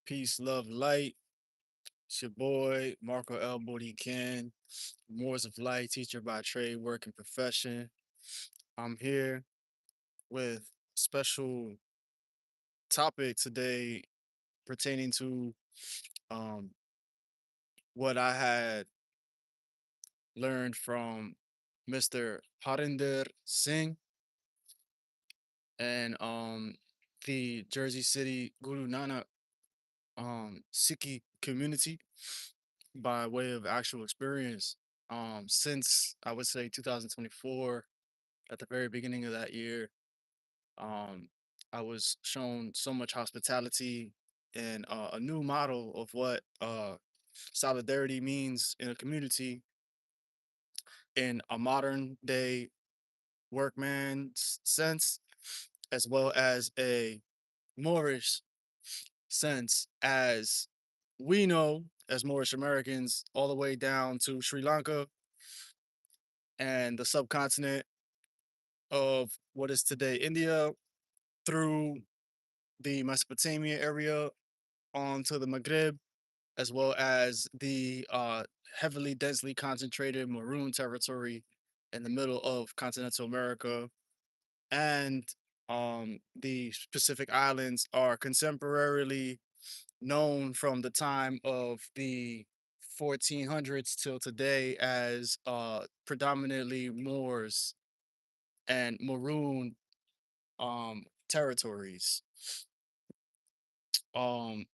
Peace, love, light. It's your boy, Marcoelboriken, Moors of Light, teacher by trade, work, and profession. I'm here with special topic today pertaining to um, what I had learned from Mr. Harinder Singh and the Jersey City Guru Nanak Sikhi community by way of actual experience. Since I would say 2024, at the very beginning of that year, um, I was shown so much hospitality and a new model of what solidarity means in a community in a modern day workman's sense, as well as a Moorish sense, as we know as Moorish Americans, all the way down to Sri Lanka and the subcontinent of what is today India through the Mesopotamia area onto the Maghreb, as well as the heavily densely concentrated Maroon territory in the middle of continental America. And the Pacific Islands are contemporarily known from the time of the 1400s till today as predominantly Moors and Maroon territories. Um,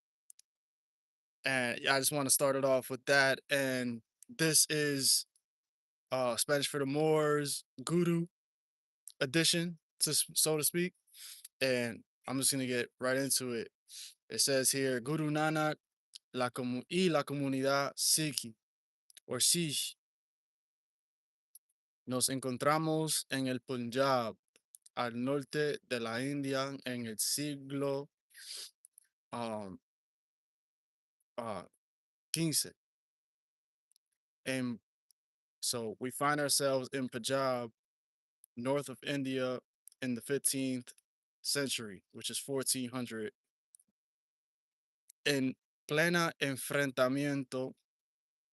and I just want to start it off with that. And this is Spanish for the Moors Guru edition, so to speak. And I'm just gonna get right into it. It says here, Guru Nanak y la comunidad Sikh or Sikh. Nos encontramos en el Punjab, al norte de la India, en el siglo um, 15. And so we find ourselves in Punjab, north of India, in the 15th century, which is 1400, en plena enfrentamiento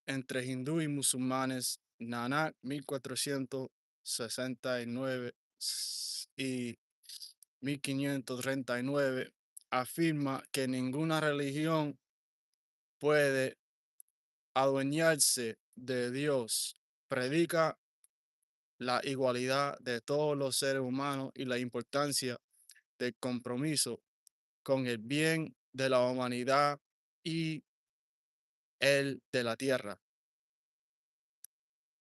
entre hindú y musulmanes, Nanak 1469 y 1539 afirma que ninguna religión puede adueñarse de Dios. Predica la igualdad de todos los seres humanos y la importancia del compromiso con el bien de la humanidad y el de la tierra.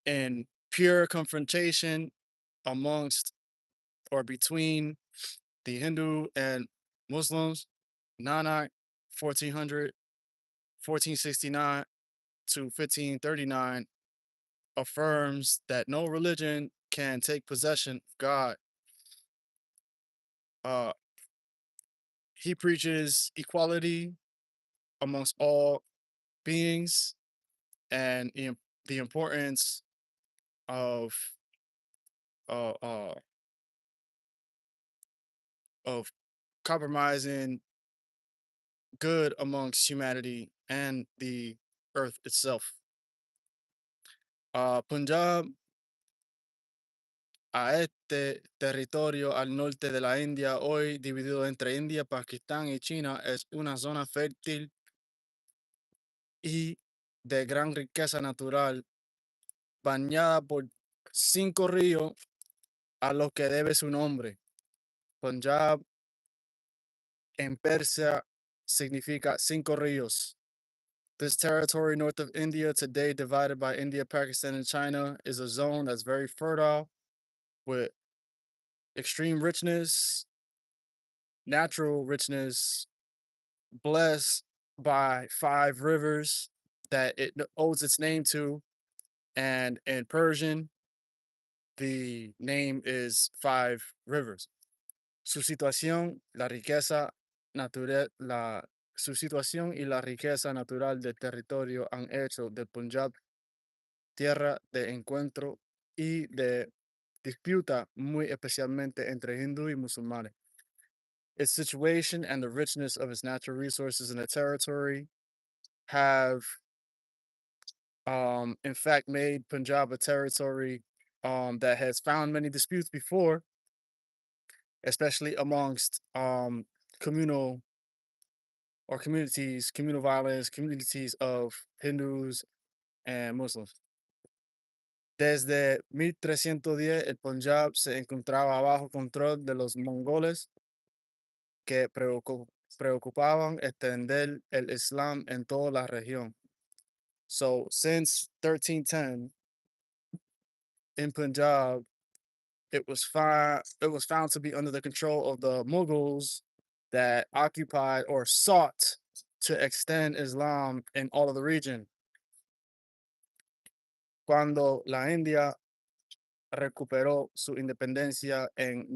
In pure confrontation amongst or between the Hindu and Muslims, Nanak 1400, 1469 to 1539 affirms that no religion can take possession of God. Uh, he preaches equality amongst all beings and the importance of uh, uh, of compromising good amongst humanity and the earth itself. Punjab, a este territorio al norte de la India, hoy dividido entre India, Pakistán y China, es una zona fértil y de gran riqueza natural, bañada por 5 ríos a los que debe su nombre. Punjab en Persia significa 5 ríos. This territory north of India, today divided by India, Pakistan, and China, is a zone that's very fertile with extreme richness, natural richness, blessed by 5 rivers that it owes its name to. And in Persian, the name is 5 rivers. Su situación, la riqueza natural, su situación y la riqueza natural del territorio han hecho del Punjab tierra de encuentro y de disputa, muy especialmente entre hindú y musulmanes. its situation and the richness of its natural resources in the territory have, in fact, made Punjab a territory that has found many disputes before, especially amongst communal or communities, communal violence, communities of Hindus and Muslims. Desde 1310, el Punjab se encontraba bajo control de los mongoles que preocupaban extender el Islam en toda la región. So, since 1310 in Punjab, it was found to be under the control of the Mughals that occupied or sought to extend Islam in all of the region. Cuando la India recuperó su independencia en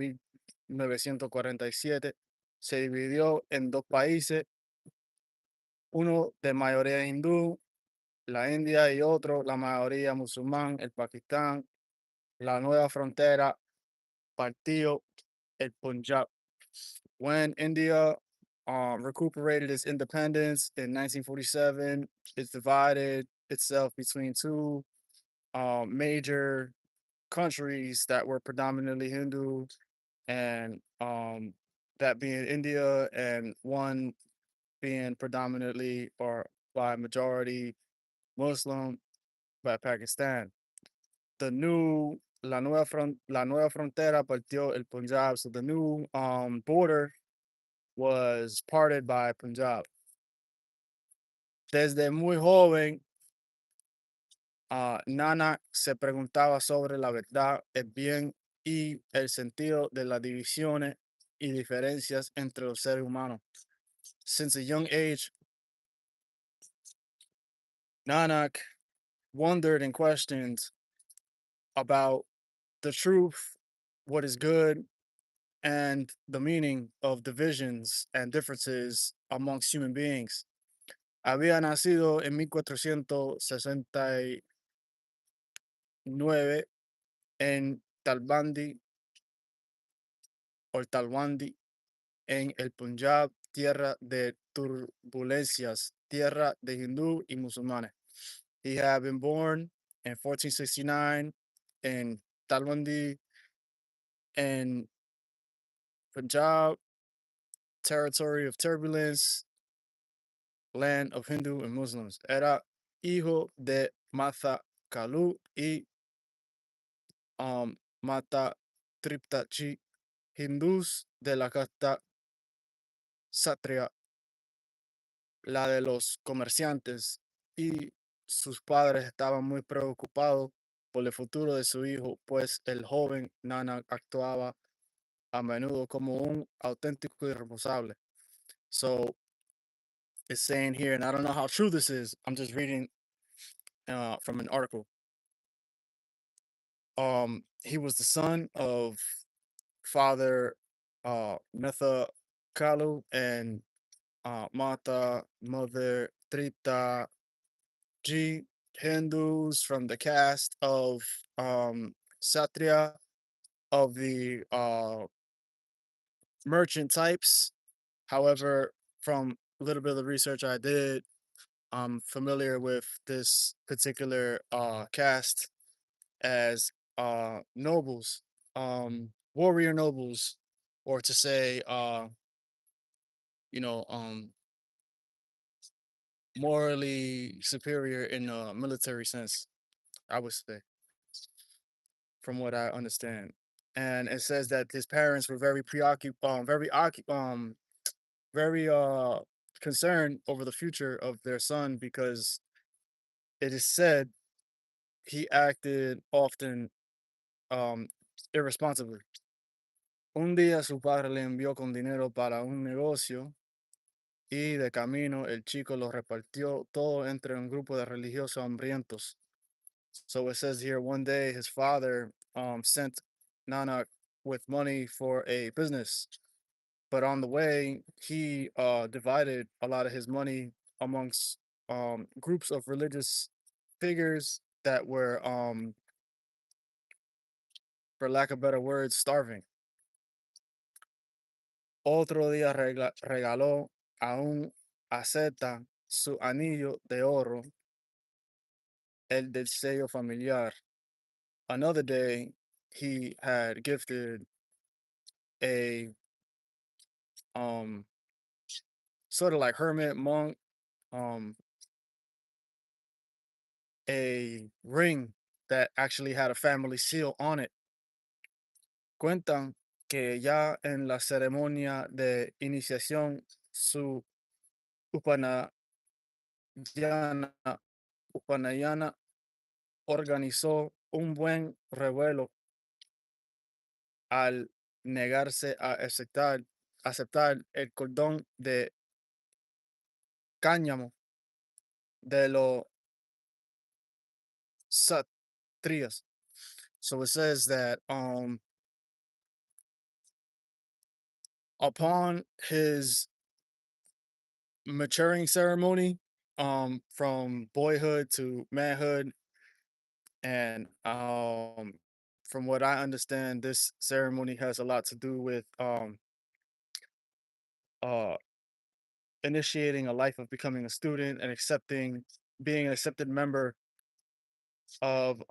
1947, se dividió en dos países, uno de mayoría hindú, la India, y otro, la mayoría musulmán, el Pakistán. La nueva frontera partió el Punjab. When India recuperated its independence in 1947, it divided itself between two major countries that were predominantly Hindu, and that being India, and one being predominantly or by majority Muslim by Pakistan. La nueva frontera partió el Punjab, so the new border was parted by Punjab. Desde muy joven, Nana se preguntaba sobre la verdad, el bien y el sentido de las divisiones y diferencias entre los seres humanos. Since a young age, Nanak wondered and questioned about the truth, what is good, and the meaning of divisions and differences amongst human beings. Había nacido en 1469 en Talbandi o Talwandi, en el Punjab, tierra de turbulencias, tierra de hindú y musulmanes. He had been born in 1469 in Talwandi in Punjab, territory of turbulence, land of Hindu and Muslims. Era hijo de Matha Kalu y Mata Triptachi, hindús de la casta Satria, la de los comerciantes, y sus padres estaban muy preocupados por el futuro de su hijo, pues el joven Nana actuaba a menudo como un auténtico irresponsable. So it's saying here, and I don't know how true this is. I'm just reading from an article. He was the son of father Metha Kalu and Mata Mother Tripta G, Hindus from the caste of Satria, of the merchant types. However, from a little bit of the research I did, I'm familiar with this particular caste as nobles, warrior nobles, or to say, you know, morally superior in a military sense, I would say, from what I understand. And it says that his parents were very preoccupied, very concerned over the future of their son, because it is said he acted often um irresponsibly. Un día su padre le envió con dinero para un negocio, y de camino el chico lo repartió todo entre un grupo de religiosos hambrientos. So it says here, one day his father sent Nanak with money for a business, but on the way he divided a lot of his money amongst groups of religious figures that were, for lack of better words, starving. Otro día regaló a un asceta su anillo de oro, el del sello familiar. Another day, he had gifted a um sort of like hermit monk um a ring that actually had a family seal on it. Cuentan que ya en la ceremonia de iniciación su upanayana, upanayana organizó un buen revuelo al negarse a aceptar el cordón de cáñamo de los satrias. So it says that upon his maturing ceremony, from boyhood to manhood, and from what I understand, this ceremony has a lot to do with uh initiating a life of becoming a student and accepting being an accepted member of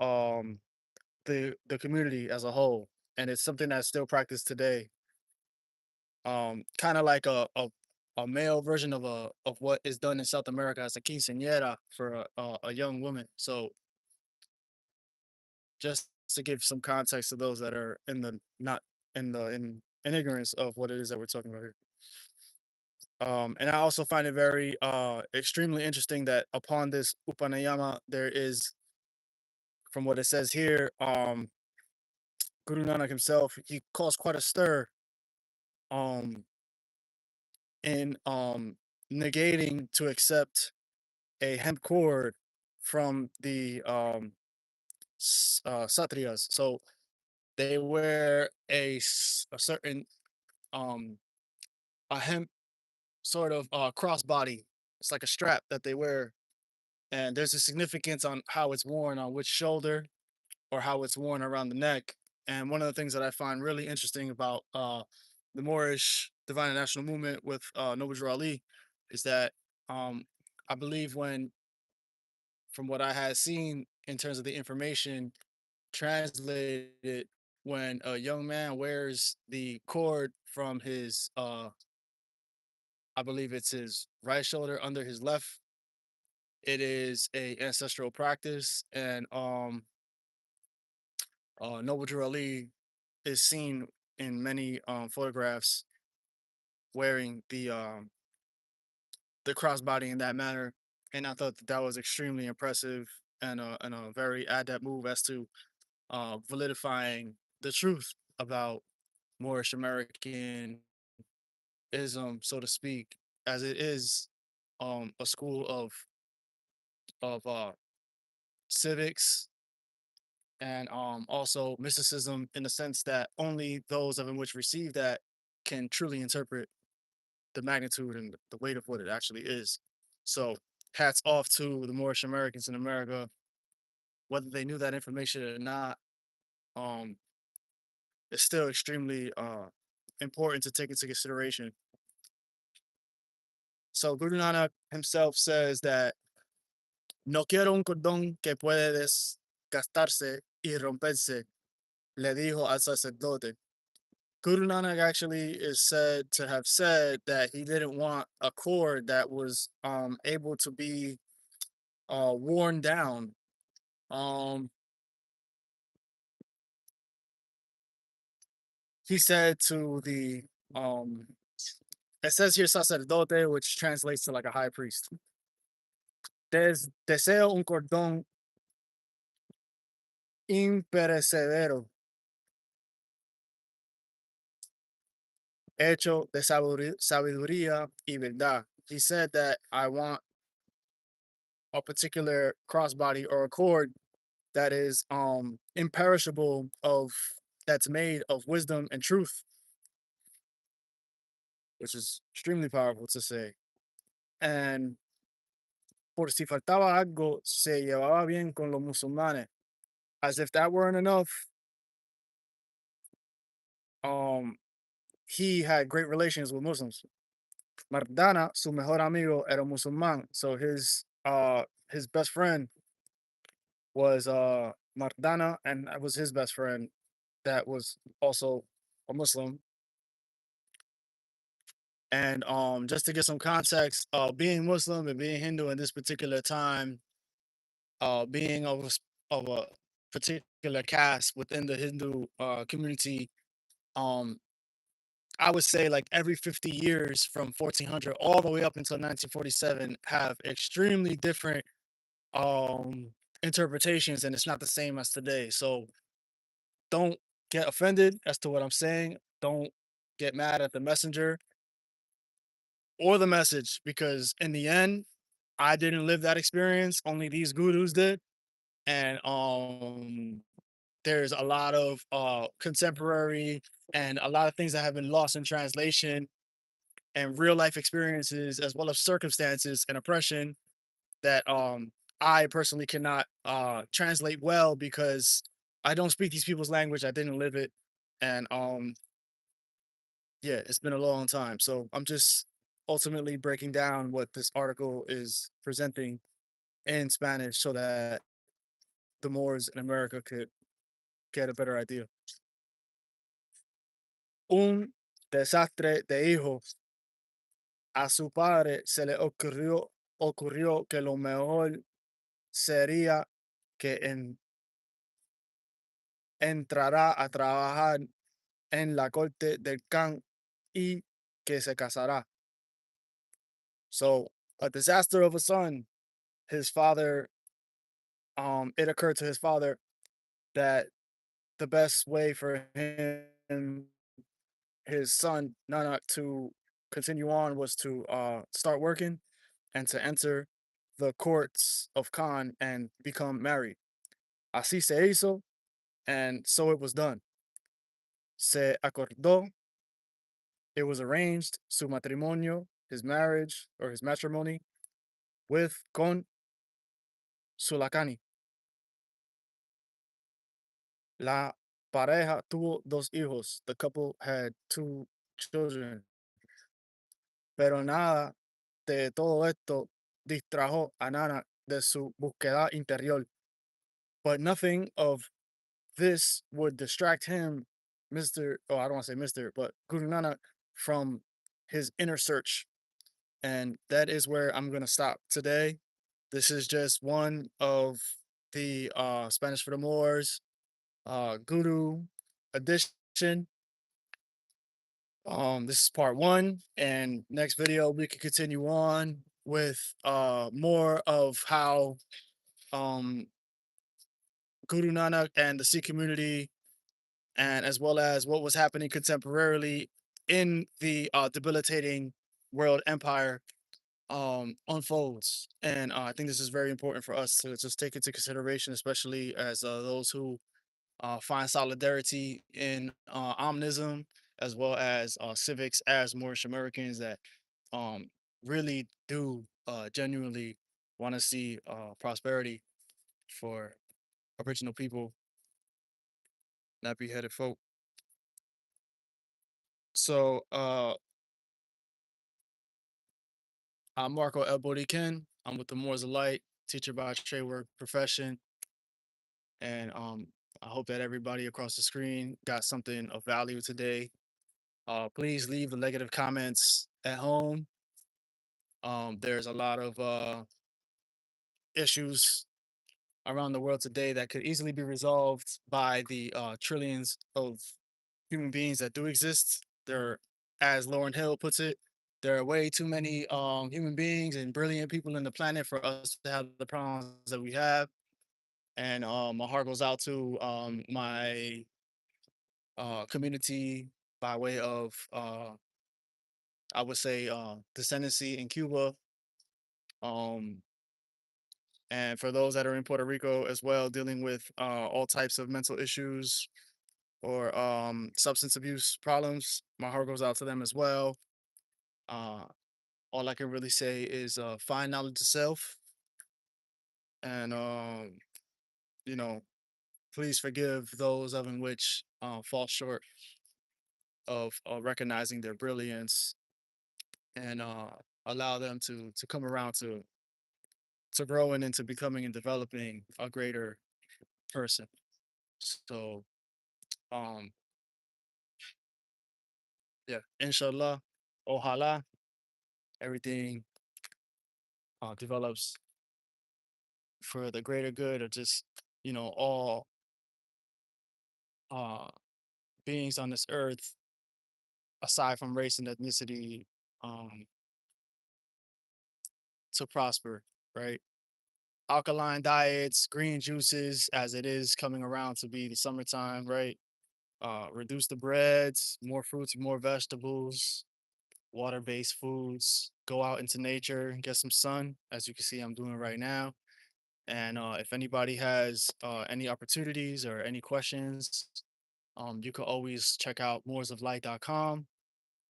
the community as a whole. And it's something that's still practiced today. Kind of like a male version of a of what is done in South America as a quinceañera for a young woman. So just to give some context to those that are in the not in ignorance of what it is that we're talking about here. And I also find it very extremely interesting that upon this Upanayama there is, from what it says here, Guru Nanak himself, he caused quite a stir um in negating to accept a hemp cord from the satriyas. So they wear a certain um a hemp sort of crossbody. It's like a strap that they wear, and there's a significance on how it's worn on which shoulder or how it's worn around the neck. And one of the things that I find really interesting about the Moorish Divine and National Movement with Noble Ali is that um, I believe when, from what I had seen in terms of the information translated, when a young man wears the cord from his, I believe it's his right shoulder under his left, it is a ancestral practice, and Noble Ali is seen in many photographs wearing the crossbody in that manner, and I thought that that was extremely impressive and a very adept move as to validifying the truth about Moorish Americanism, so to speak, as it is a school of civics and also mysticism, in the sense that only those of them which receive that can truly interpret the magnitude and the weight of what it actually is. So hats off to the Moorish Americans in America, whether they knew that information or not. Um, it's still extremely important to take into consideration. So Guru Nanak himself says that no quiero un cordón que puede desgastarse y romperse, le dijo al sacerdote. Guru Nanak actually is said to have said that he didn't want a cord that was able to be worn down. Um, he said to the um, it says here sacerdote, which translates to like a high priest. Deseo un cordón imperecedero hecho de sabiduría y verdad. He said that I want a particular crossbody or a cord that is imperishable, of that's made of wisdom and truth, which is extremely powerful to say. And por si faltaba algo, se llevaba bien con los musulmanes. As if that weren't enough, um, he had great relations with Muslims. Mardana, su mejor amigo, era musulmán. So his best friend was Mardana, and that was his best friend that was also a Muslim. And just to get some context, being Muslim and being Hindu in this particular time, being of a particular caste within the Hindu community, um, I would say like every 50 years from 1400 all the way up until 1947 have extremely different um interpretations, and it's not the same as today. So don't get offended as to what I'm saying. Don't get mad at the messenger or the message, because in the end, I didn't live that experience. Only these gurus did. And there's a lot of contemporary and a lot of things that have been lost in translation and real life experiences, as well as circumstances and oppression that I personally cannot translate well, because I don't speak these people's language. I didn't live it. And yeah, it's been a long time. So I'm just ultimately breaking down what this article is presenting in Spanish so that the Moors in America could get a better idea. Un desastre de hijos. A su padre se le ocurrió que lo mejor sería que entrará a trabajar en la corte del Khan y que se casará. So, a disaster of a son. His father, it occurred to his father that the best way for him, his son, Nana, to continue on was to start working and to enter the courts of Khan and become married. Así se hizo, and so it was done. Se acordó, it was arranged, su matrimonio, his marriage or his matrimony, with con Sulakani. La pareja tuvo dos hijos. The couple had two children. Pero nada de todo esto distrajo a Nana de su búsqueda interior. But nothing of this would distract him, Mr. Oh, I don't want to say Mr., but Guru Nanak, from his inner search. And that is where I'm going to stop today. This is just one of the Spanish for the Moors Guru edition. This is part one, and next video we can continue on with more of how um Guru Nanak and the Sikh community, and as well as what was happening contemporarily in the debilitating world empire unfolds. And I think this is very important for us to just take into consideration, especially as those who find solidarity in omnism, as well as civics as Moorish Americans that um, really do genuinely want to see prosperity for original people, not beheaded folk. So I'm Marcoelboriken. I'm with the Moors of Light, teacher by trade work profession, and I hope that everybody across the screen got something of value today. Please leave the negative comments at home. There's a lot of issues around the world today that could easily be resolved by the trillions of human beings that do exist. There, as Lauren Hill puts it, there are way too many human beings and brilliant people in the planet for us to have the problems that we have. And my heart goes out to my community by way of, I would say, descendancy in Cuba. Um, and for those that are in Puerto Rico as well, dealing with all types of mental issues or substance abuse problems, my heart goes out to them as well. Uh, all I can really say is find knowledge of self, and you know, please forgive those of in which fall short. of recognizing their brilliance and allow them to come around to growing into becoming and developing a greater person. So um yeah, inshallah, ojalá, everything develops for the greater good of just all uh beings on this earth aside from race and ethnicity um to prosper, right? Alkaline diets, green juices, as it is coming around to be the summertime, right? Reduce the breads, more fruits, more vegetables, water-based foods. Go out into nature, get some sun, as you can see I'm doing right now. And if anybody has any opportunities or any questions, you could always check out moorsoflight.com,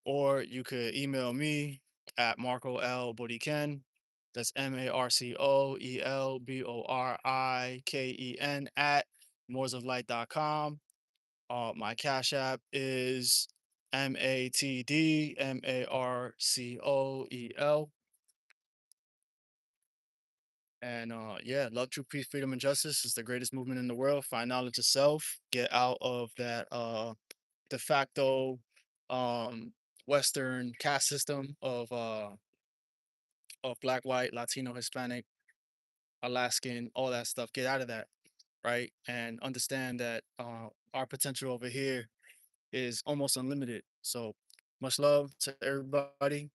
or you could email me at Marcoelboriken. That's MarcoElboriken at moorsoflight.com. My Cash App is matdmarcoel. And yeah, love, true peace, freedom, and justice is the greatest movement in the world. Find knowledge of self, get out of that de facto um Western caste system of black, white, Latino, Hispanic, Alaskan, all that stuff. Get out of that, right? And understand that our potential over here is almost unlimited. So much love to everybody,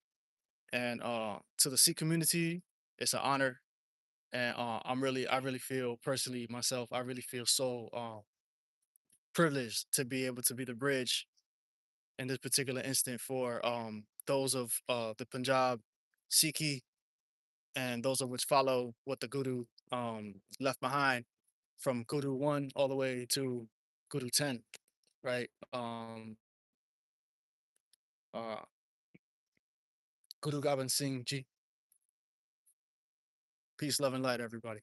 and to the Sikh community. It's an honor, and I really feel personally myself. I really feel so privileged to be able to be the bridge in this particular instant for those of the Punjab Sikhi, and those of which follow what the Guru left behind from Guru 1 all the way to Guru 10, right? Uh, Guru Gobind Singh Ji. Peace, love, and light, everybody.